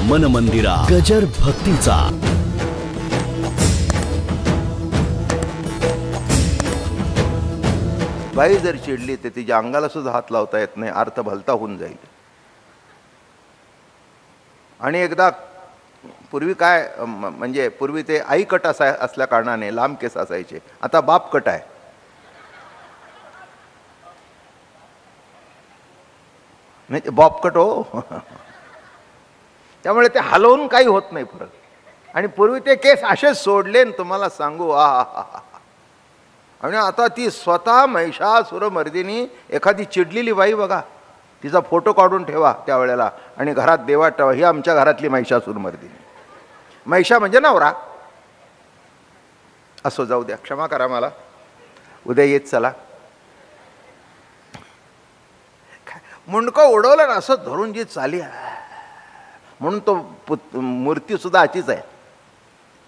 मन मंदिरा गजर भक्तीचा. बाई जर चिडली तर तिच्या अंगाला सुद्धा हात लावता येत नाही, अर्थ भलता होऊन जाईल. आणि एकदा पूर्वी काय म्हणजे पूर्वी ते आई कट असल्या कारणाने लांब केस असायचे, आता बाप कट आहे. नाही बॉब कट हो. त्यामुळे ते हलवून काही होत नाही फरक. आणि पूर्वी ते केस असेच सोडले तुम्हाला सांगू आणि आता ती स्वतः महिषासुरमर्दिनी एखादी चिडलेली बाई बघा, तिचा फोटो काढून ठेवा त्यावेळेला आणि घरात देवात ठेवा, ही आमच्या घरातली महिषासुरमर्दिनी. महिषा म्हणजे नवरा. असो, जाऊ द्या, क्षमा करा मला, उद्या येत चला. मुंडकं उडवलं ना असं धरून जी चाली म्हणून तो मूर्ती सुद्धा अशीच आहे,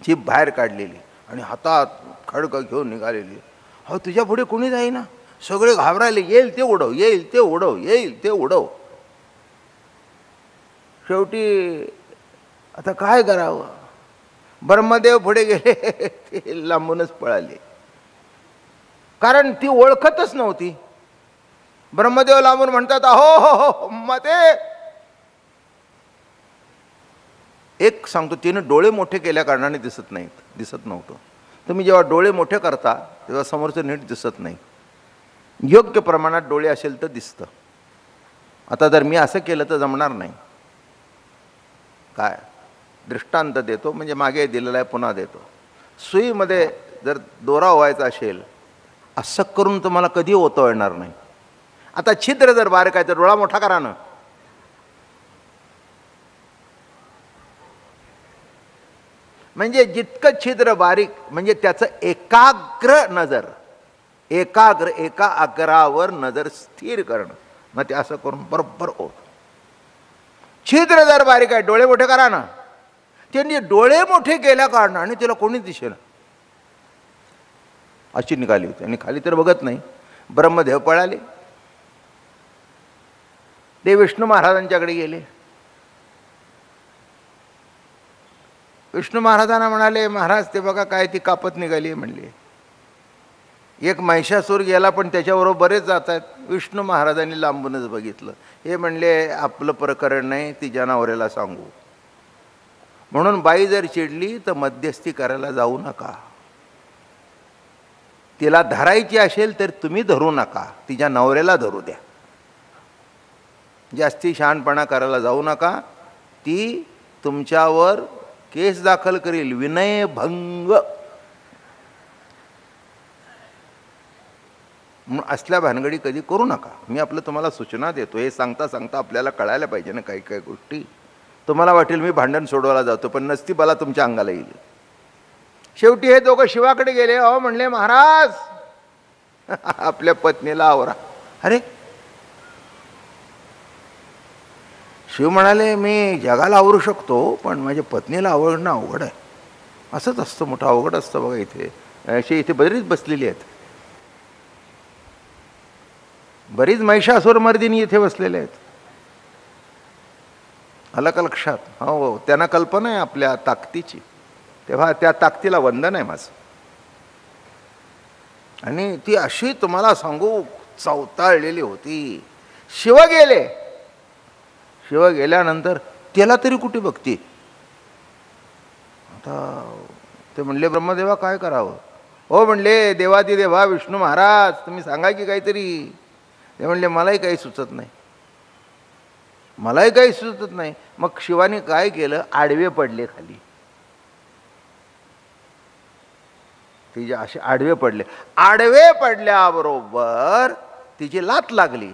जीभ बाहेर काढलेली आणि हातात खडकं घेऊन निघालेली. हो तुझ्या पुढे कोणी जाईना, सगळे घाबरायले, येईल ते उडव, येईल ते उडव, येईल ते उडव. शेवटी आता काय करावं, ब्रह्मदेव पुढे गेले, ते लांबूनच पळाले, कारण ती ओळखतच नव्हती. ब्रह्मदेव लांबून म्हणतात, अहो हो हो मते. एक सांगतो, तिने डोळे मोठे केल्या कारणाने दिसत नव्हतं. तुम्ही जेव्हा डोळे मोठे करता तेव्हा समोरचं नीट दिसत नाही. योग्य प्रमाणात डोळे असेल तर दिसतं. आता जर मी असं केलं तर जमणार नाही. काय दृष्टांत देतो, म्हणजे मागे दिलेला आहे पुन्हा देतो. सुईमध्ये जर दोरा व्हायचा असेल, असं करून तुम्हाला कधी ओतो येणार नाही. आता छिद्र जर बारीक आहे तर डोळा मोठा करा ना. म्हणजे जितकं छिद्र बारीक म्हणजे त्याचं एका आग्रावर नजर स्थिर करणं. मग ते असं करून बरोबर ओत. छिद्र जर बारीक आहे, डोळे मोठे करा ना. त्यांनी डोळे मोठे केल्या कारणाने तिला कोणी दिसेना, अशी निघाली होती. आणि खाली तर बघत नाही. ब्रह्मदेव पळाले, ते विष्णू महाराजांच्याकडे गेले. विष्णू महाराजांना म्हणाले, महाराज ते बघा काय ती कापत निघाली म्हणले. एक महिषासूर गेला पण त्याच्याबरोबर बरेच जात आहेत. विष्णू महाराजांनी लांबूनच बघितलं. हे म्हणले आपलं प्रकरण नाही, ती जनावरेला सांगू. म्हणून बाई जर चिडली तर मध्यस्थी करायला जाऊ नका. तिला धरायची असेल तर तुम्ही धरू नका, तिच्या नवऱ्याला धरू द्या. जास्ती शहाणपणा करायला जाऊ नका. ती तुमच्यावर केस दाखल करील, विनयभंग. असल्या भानगडी कधी करू नका. मी आपलं तुम्हाला सूचना देतो. हे सांगता सांगता आपल्याला कळायला पाहिजे ना काही काही गोष्टी. तुम्हाला वाटेल मी भांडण सोडवायला जातो, पण नसती मला तुमच्या अंगाला येईल. शेवटी हे दोघं शिवाकडे गेले. अहो म्हणले, महाराज आपल्या पत्नीला आवरा. अरे शिव म्हणाले, मी जगाला आवरू शकतो पण माझ्या पत्नीला आवडणं अवघड आहे. असंच असतं, मोठं अवघड असतं बघा. इथे बरीच बसलेली आहेत, बरीच महिषासुरमर्दिनी इथे बसलेले आहेत. आलं का लक्षात? हो, त्यांना कल्पना आहे आपल्या ताकदीची, तेव्हा त्या ताकदीला वंदन आहे माझं. आणि ती अशी तुम्हाला सांगू चवताळलेली होती. शिव गेल्यानंतर त्याला तरी कुठे बघते. आता ते म्हणले, ब्रह्मदेवा काय करावं? हो म्हणले, देवादिदेवा विष्णू महाराज तुम्ही सांगा की काहीतरी. ते म्हणले, मलाही काही सुचत नाही. मग शिवाने काय केलं, आडवे पडले खाली. तिचे असे आडवे पडले. आडवे पडल्याबरोबर तिची लात लागली.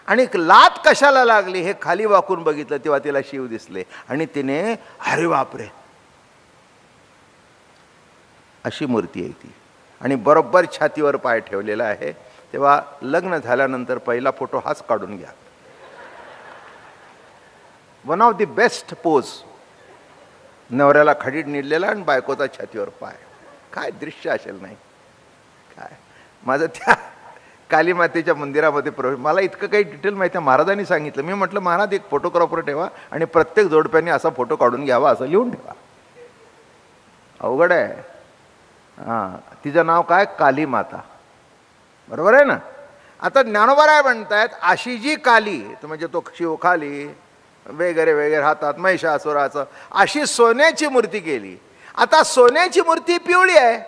आणि लात कशाला लागली हे खाली वाकून बघितलं तेव्हा तिला शिव दिसले. आणि तिने, अरे बापरे, अशी मूर्ती आहे ती. आणि बरोबर छातीवर पाय ठेवलेला आहे. तेव्हा लग्न झाल्यानंतर पहिला फोटो हाच काढून घ्या. One of the best pose. नवऱ्याला खडीड निडलेला आणि बायकोचा छातीवर पाय. काय दृश्य असेल नाही काय. माझं काली मातेच्या मंदिरामध्ये प्रवेश. मला इतकं काही डिटेल माहिती आहे, महाराजांनी सांगितलं. मी म्हटलं महाराज एक फोटोग्राफर ठेवा आणि प्रत्येक जोडप्याने असा फोटो काढून घ्यावा असं लिहून ठेवा. अवघड आहे. हां, तिचं नाव काय? काली माता. बरोबर आहे ना. आता ज्ञानोबा म्हणतायत अशी जी काली, तर म्हणजे तो शिवखाली वगैरे वगैरे हातात महिषासुराचं, अशी सोन्याची मूर्ती केली. आता सोन्याची मूर्ती पिवळी आहे.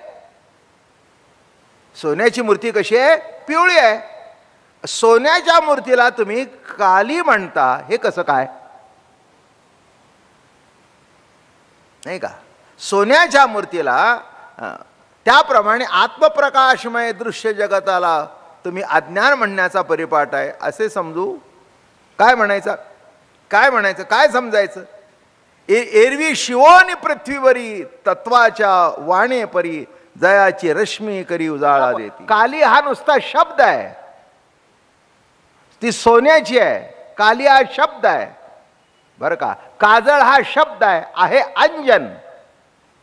सोन्याची मूर्ती कशी आहे? पिवळी आहे. सोन्याच्या मूर्तीला तुम्ही काली म्हणता, हे कसं काय? नाही का? सोन्याच्या मूर्तीला त्याप्रमाणे आत्मप्रकाशमय दृश्य जगताला तुम्ही अज्ञान म्हणण्याचा परिपाठ आहे असे समजू. काय म्हणायचं? काय म्हणायचं? काय समजायचं? एरवी शिवोनी पृथ्वीवरी तत्वाच्या वाणे परी जयाची रश्मी करी उजाळा देते. काली हा नुसता शब्द आहे, ती सोन्याची आहे. काली हा शब्द आहे बरं का. काजळ हा शब्द आहे अंजन,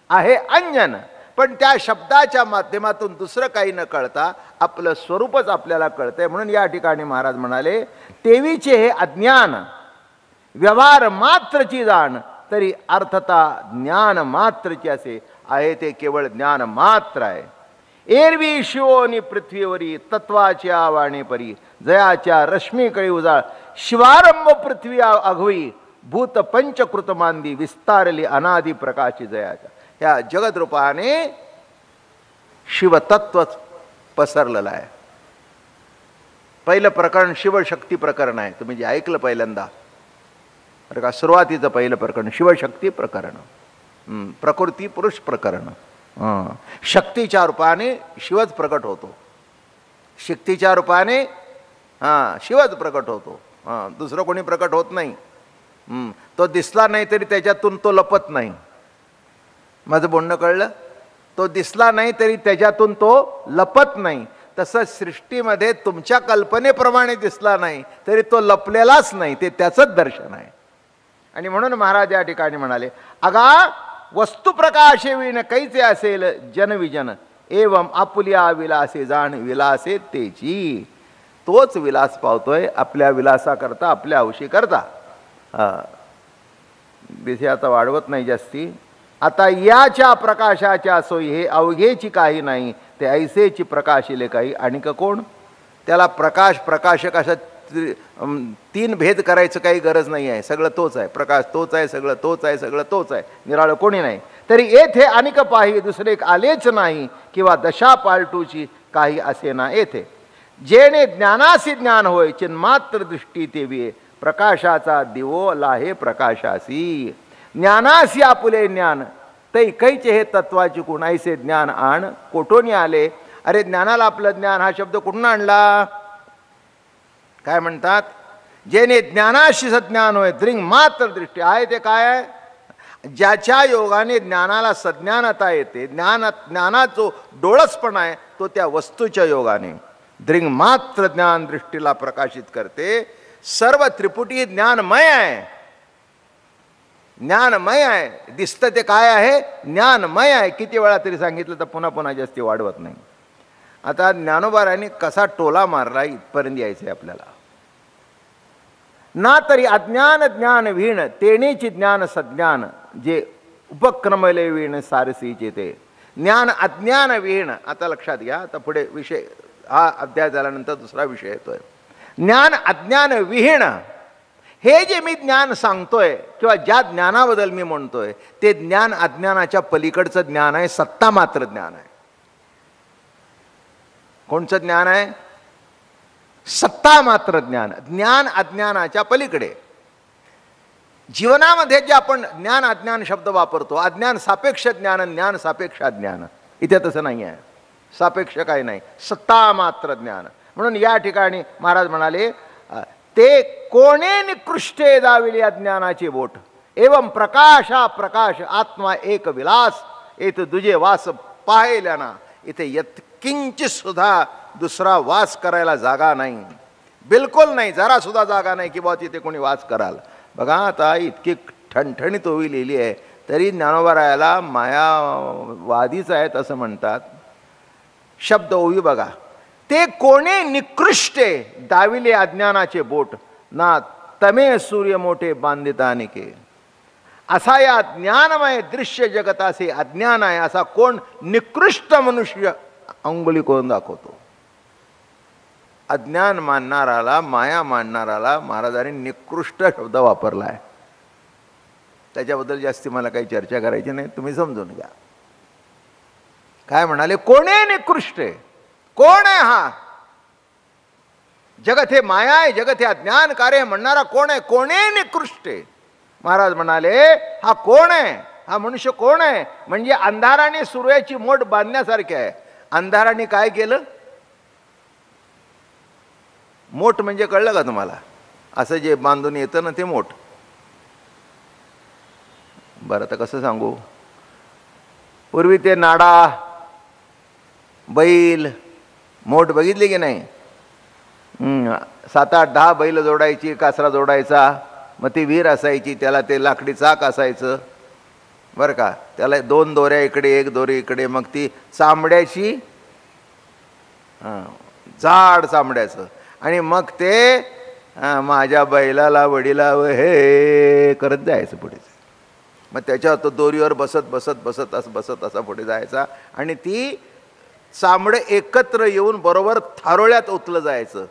आहे अंजन. पण त्या शब्दाच्या माध्यमातून दुसरं काही न कळता आपलं स्वरूपच आपल्याला कळतंय. म्हणून या ठिकाणी महाराज म्हणाले, तेवीचे हे अज्ञान व्यवहार मात्रची जाण, तरी अर्थता ज्ञान मात्रची असे आहे. ते केवळ ज्ञान मात्र आहे. एरवी शिवोनी पृथ्वीवरी तत्वाच्या वाणी परी जयाच्या रश्मी कळी उजाळ, शिवारंभ पृथ्वी अघवी भूत पंचकृत मांदी, विस्तारली अनादि प्रकाशी जयाच्या. या जगद्रूपाने शिवतत्व पसरलेलं आहे. पहिलं प्रकरण शिवशक्ती प्रकरण आहे. तुम्ही जे ऐकलं पहिल्यांदा बरं का, सुरुवातीचं पहिलं प्रकरण शिवशक्ती प्रकरण, प्रकृती पुरुष प्रकरण. शक्तीच्या रूपाने शिवच प्रकट होतो. शक्तीच्या रूपाने शिवच प्रकट होतो. दुसरं कोणी प्रकट होत नाही. तो दिसला नाही तरी त्याच्यातून तो लपत नाही. माझं बोलणं कळलं? तो दिसला नाही तरी त्याच्यातून तो लपत नाही. तसं सृष्टीमध्ये तुमच्या कल्पनेप्रमाणे दिसला नाही तरी तो लपलेलाच नाही, ते त्याचंच दर्शन आहे. आणि म्हणून महाराज या ठिकाणी म्हणाले, अगा वस्तू प्रकाशे विण कैचे असेल जनविजन, एवं आपुल्या विलासे जाण विलासे तेची. तोच विलास पावतोय आपल्या विलासाकरता, आपल्या हौशी करता. दिसे आता वाढवत नाही जास्ती. आता याच्या प्रकाशाच्या सोयी हे अवघेची काही नाही, ते ऐसेची प्रकाशिले काही. आणि कोण त्याला प्रकाश प्रकाशक अशा तीन भेद करायचं काही गरज नाही आहे. सगळं तोच आहे. प्रकाश तोच आहे, सगळं तोच आहे, सगळं तोच आहे, निराळं कोणी नाही. तरी येथे अनिक पाही दुसरे आलेच नाही, किंवा दशा पालटूची काही असे ना येथे. जेणे ज्ञानासी ज्ञान होय चिन्मात्र दृष्टी तेवी, प्रकाशाचा दिवो लाहे प्रकाशासी. ज्ञानासी आपुले ज्ञान तै कैचे हे तत्वाची कुणाईसे ज्ञान आण कोठोनी आले. अरे ज्ञानाला आपलं ज्ञान हा शब्द कुठून आणला? काय म्हणतात? जेने ज्ञानाशी सज्ञान होय द्रिंग मात्र दृष्टी आहे. ते काय आहे? ज्याच्या योगाने ज्ञानाला सज्ञानता येते, ज्ञानात जो डोळसपणा आहे तो त्या वस्तूच्या योगाने द्रिंग मात्र ज्ञान दृष्टीला प्रकाशित करते. सर्व त्रिपुटी ज्ञानमय आहे. ज्ञानमय आहे. दिसतं ते काय आहे? ज्ञानमय आहे. किती वेळा तरी सांगितलं तर पुन्हा पुन्हा जास्ती वाढवत नाही. आता ज्ञानोबारांनी कसा टोला मारला इथपर्यंत यायचंय आपल्याला. ना तरी अज्ञान ज्ञान वीण तेणेची ज्ञान सज्ञान, जे उपक्रमले वीण सारसीचे ते. ज्ञान अज्ञान वीण. आता लक्षात घ्या, आता पुढे विषय हा अध्याय झाल्यानंतर दुसरा विषय येतोय. ज्ञान अज्ञान विहीण. हे जे मी ज्ञान सांगतोय किंवा ज्या ज्ञानाबद्दल मी म्हणतोय ते ज्ञान अज्ञानाच्या पलीकडचं ज्ञान आहे, सत्ता मात्र ज्ञान आहे. कोणचं ज्ञान आहे? सत्ता मात्र ज्ञान. ज्ञान अज्ञानाच्या पलीकडे. जीवनामध्ये जे आपण ज्ञान अज्ञान शब्द वापरतो, अज्ञान सापेक्ष ज्ञान, ज्ञान सापेक्ष अज्ञान, इथे तसं नाही आहे. सापेक्ष काही नाही, सत्ता मात्र ज्ञान. म्हणून या ठिकाणी महाराज म्हणाले, ते कोणे निकृष्टे दाविले अज्ञानाचे बोट, एवं प्रकाशा प्रकाश आत्मा एक विलास, येत दुजे वास पाहिल्याना. इथे यत्किंचित सुद्धा दुसरा वास करायला जागा नाही, बिलकुल नाही, जरा सुद्धा जागा नाही की बा तिथे कोणी वास कराल. बघा आता इतकी ठणठणीत ओवी लिहिली आहे तरी ज्ञानोबारायाला मायावादीच आहेत असं म्हणतात. शब्द ओवी बघा. ते कोणे निकृष्टे दाविले अज्ञानाचे बोट ना तमे सूर्य मोठे बांधिता अनिके. असा या ज्ञानमय दृश्य जगताचे अज्ञान आहे असा कोण निकृष्ट मनुष्य अंगुली करून दाखवतो. अज्ञान मानणाराला, माया मानणाराला महाराजांनी निकृष्ट शब्द वापरला आहे. त्याच्याबद्दल जास्ती मला काही चर्चा करायची नाही, तुम्ही समजून घ्या. काय म्हणाले? कोणे निकृष्ट आहे? कोण आहे हा? जगत हे माया आहे, जगत हे अज्ञान कार्य म्हणणारा कोण आहे? कोणे निकृष्ट आहे? महाराज म्हणाले हा कोण आहे? हा मनुष्य कोण आहे? म्हणजे अंधाराने सूर्याची मोठ बांधण्यासारखे आहे. अंधाराने काय केलं? मोठ म्हणजे कळलं का तुम्हाला? असं जे बांधून येतं ना ते मोठ. बरं तर कसं सांगू? पूर्वी ते नाडा, बैल, मोठ बघितली की नाही? 7, 8, 10 बैल जोडायची, कासरा जोडायचा, मग ती विहीर असायची, त्याला ते लाकडी चाक असायचं बरं का. त्याला 2 दोऱ्या इकडे, 1 दोरी इकडे, मग ती चामड्याची, जाड चामड्याचं, आणि मग ते माझ्या बैलाला वडीला हे करत जायचं पुढे. मग त्याच्यावर तो दोरीवर बसत बसत बसत बसत असा पुढे जायचा, आणि ती चामडं एकत्र येऊन बरोबर थारोळ्यात ओतलं जायचं.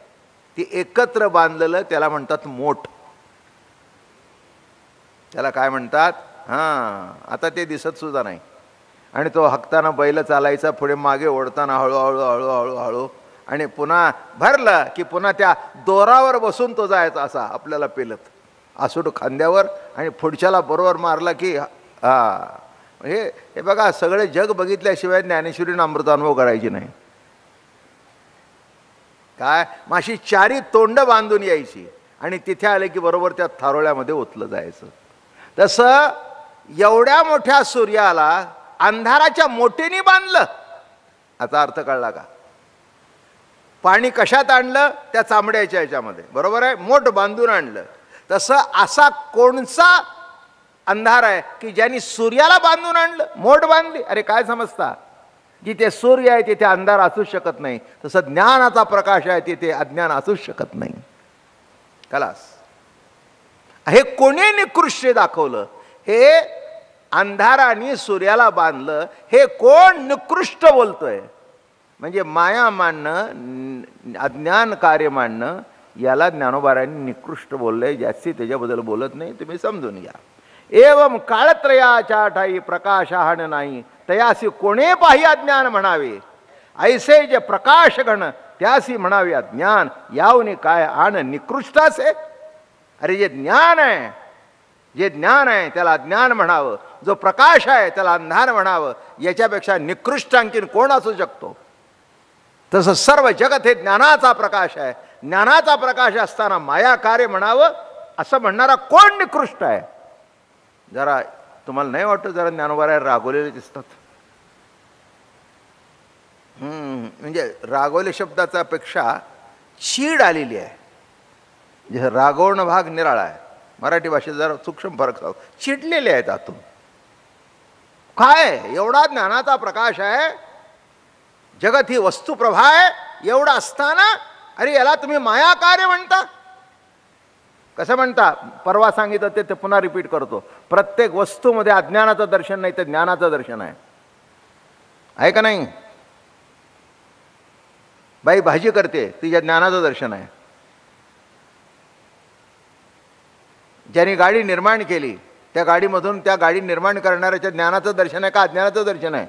ती एकत्र बांधलेलं त्याला म्हणतात मोठ. त्याला काय म्हणतात? आता ते दिसत सुद्धा नाही. आणि तो हकताना बैल चालायचा, पुढे मागे ओढताना हळूहळू हळूहळू हळू, आणि पुन्हा भरलं की पुन्हा त्या दोरावर बसून तो जायचा असा आपल्याला पेलत, आसूड खांद्यावर, आणि पुढच्याला बरोबर मारला की म्हणजे हे बघा, सगळे जग बघितल्याशिवाय ज्ञानेश्वरीनं अमृतानुभव करायची नाही. काय माशी 4 तोंड बांधून यायची, आणि तिथे आले की बरोबर त्या थारोळ्यामध्ये ओतलं जायचं. तसं एवढ्या मोठ्या सूर्याला अंधाराच्या मोठीने बांधलं. आता अर्थ कळला का? पाणी कशात आणलं? त्या चामड्याच्या ह्याच्यामध्ये, बरोबर आहे, मोठ बांधून आणलं. तसं असा कोणचा अंधार आहे की ज्यांनी सूर्याला बांधून आणलं, मोठ बांधली? अरे काय समजता? जिथे सूर्य आहे तिथे अंधार असूच शकत नाही. तसं ज्ञानाचा प्रकाश आहे तिथे अज्ञान असूच शकत नाही. खलास. हे कोणी निकृष्ट दाखवलं? हे अंधाराने सूर्याला बांधलं, हे कोण निकृष्ट बोलतोय? म्हणजे माया मानणं, अज्ञान कार्य मानणं, याला ज्ञानोबारांनी निकृष्ट बोललंय. जास्ती त्याच्याबद्दल बोलत नाही, तुम्ही समजून घ्या. एवम काळत्रयाच्या ठाई प्रकाशहाण नाही, तयासी कोणे पाही अज्ञान म्हणावे. ऐसे जे प्रकाशगण त्यासी म्हणावे अज्ञान. यावनी काय आण निकृष्टाचे? अरे जे ज्ञान आहे, जे ज्ञान आहे त्याला अज्ञान म्हणावं, जो प्रकाश आहे त्याला अंधार म्हणावं. याच्यापेक्षा निकृष्ट आणखीन कोण असू शकतो? तसं सर्व जगत हे ज्ञानाचा प्रकाश आहे. ज्ञानाचा प्रकाश असताना माया कार्य म्हणावं असं म्हणणारा कोण निकृष्ट आहे? जरा तुम्हाला नाही वाटतं जरा ज्ञानोबा रागवलेले दिसतात? म्हणजे रागवले शब्दाचा पेक्षा चीड आलेली आहे. जे रागवणं भाग निराळा आहे, मराठी भाषेत जरा सूक्ष्म फरक सांगतो. चिडलेले आहेत आतून. काय एवढा ज्ञानाचा प्रकाश आहे, जगत ही वस्तुप्रभा आहे, एवढं असताना अरे याला तुम्ही माया कार्य म्हणता? कसं म्हणता? परवा सांगितलं ते पुन्हा रिपीट करतो. प्रत्येक वस्तूमध्ये अज्ञानाचं दर्शन नाही तर ज्ञानाचं दर्शन आहे का नाही? बाई भाजी करते, तिच्या ज्ञानाचं दर्शन आहे. ज्यांनी गाडी निर्माण केली त्या गाडीमधून त्या गाडी निर्माण करणाऱ्याच्या ज्ञानाचं दर्शन आहे का अज्ञानाचं दर्शन आहे?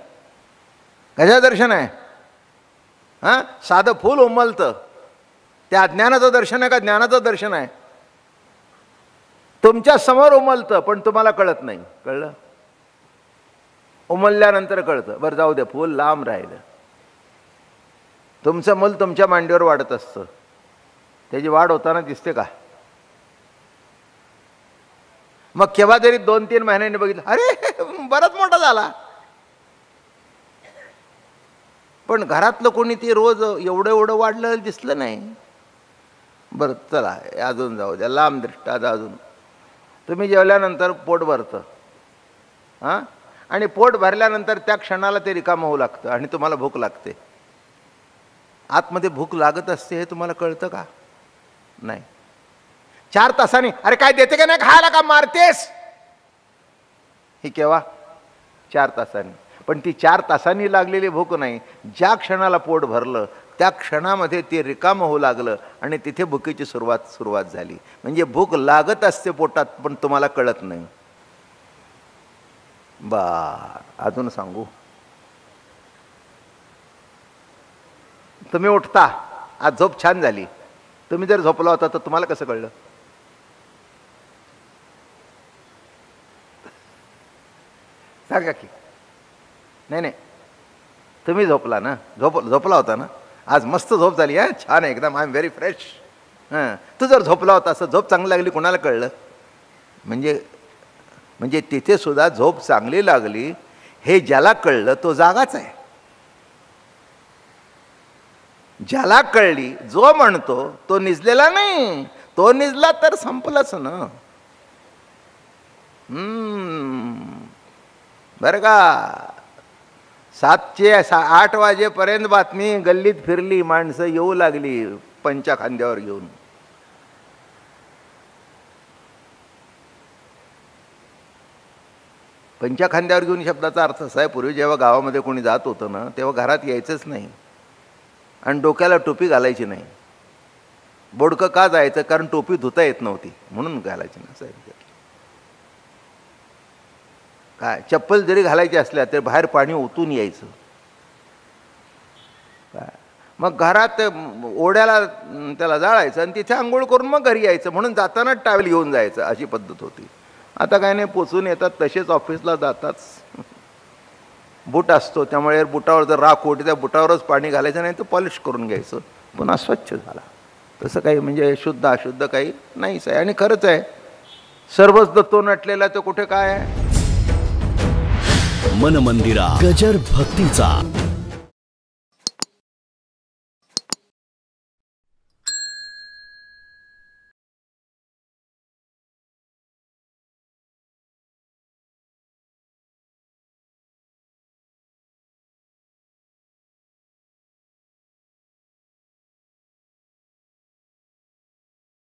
कशाचं दर्शन आहे? साधं फूल उमलतं, त्या अज्ञानाचं दर्शन आहे का ज्ञानाचं दर्शन आहे? तुमच्या समोर उमलतं पण तुम्हाला कळत नाही. कळलं? उमलल्यानंतर कळतं. बरं जाऊ दे, फूल लांब राहिलं. तुमचं मूल तुमच्या मांडीवर वाढत असतं, त्याची वाढ होताना दिसते का? मग केव्हा तरी 2-3 महिन्यांनी बघितलं, अरे बराच मोठा झाला. पण घरातलं कोणी ते रोज एवढं एवढं वाढलं दिसलं नाही. बरं चला अजून जाऊ द्या, लांब दृष्टात अजून. तुम्ही जेवल्यानंतर पोट भरतं, आणि पोट भरल्यानंतर त्या क्षणाला ते रिकामं होऊ लागतं आणि तुम्हाला भूक लागते. आतमध्ये भूक लागत असते हे तुम्हाला कळतं का? नाही. 4 तासांनी अरे काय देते का नाही खायला, का मारतेस, ही केव्हा? 4 तासांनी. पण ती 4 तासांनी लागलेली भूक नाही, ज्या क्षणाला पोट भरलं त्या क्षणामध्ये ते रिकामं होऊ लागलं आणि तिथे भुकेची सुरुवात झाली. म्हणजे भूक लागत असते पोटात पण तुम्हाला कळत नाही. अजून सांगू, तुम्ही उठता, आज झोप छान झाली, तुम्ही जर झोपला होता तर तुम्हाला कसं कळलं? सांगा की. नाही, तुम्ही झोपला ना, झोपला होता ना, आज मस्त झोप झाली, हा छान एकदम, आय एम व्हेरी फ्रेश. तू जर झोपला होता असं झोप चांगली लागली कोणाला कळलं? म्हणजे तिथे सुद्धा झोप चांगली लागली हे ज्याला कळलं तो जागाच आहे. ज्याला कळली, जो म्हणतो तो निजलेला नाही, तो निजला तर संपलंच ना. बरं का, 7 ते 8 वाजेपर्यंत बातमी गल्लीत फिरली, माणसं येऊ लागली पंच्या खांद्यावर घेऊन. पंच्या खांद्यावर घेऊन शब्दाचा अर्थ असा आहे, पूर्वी जेव्हा गावामध्ये कोणी जात होतं ना तेव्हा घरात यायचंच नाही आणि डोक्याला टोपी घालायची नाही. बोडकं का जायचं? कारण टोपी धुता येत नव्हती म्हणून घालायची नाही. काय चप्पल जरी घालायची असल्या तरी बाहेर पाणी ओतून यायचं. काय मग घरात ओढ्याला त्याला जाळायचं आणि तिथे आंघोळ करून मग घरी यायचं, म्हणून जाताना टॅवेल घेऊन जायचं, अशी पद्धत होती. आता काय नाही, पोचून येतात तसेच ऑफिसला जातात. बूट असतो त्यामुळे बुटावर जर राख ओढली त्या बुटावरच पाणी घालायचं, नाही तर पॉलिश करून घ्यायचं, पुन्हा स्वच्छ झाला. तसं काही म्हणजे शुद्ध अशुद्ध काही नाहीच आहे. आणि खरंच आहे, सर्वच दत्तो नटलेला तर कुठे काय आहे. मन मंदिरा गजर भक्तीचा.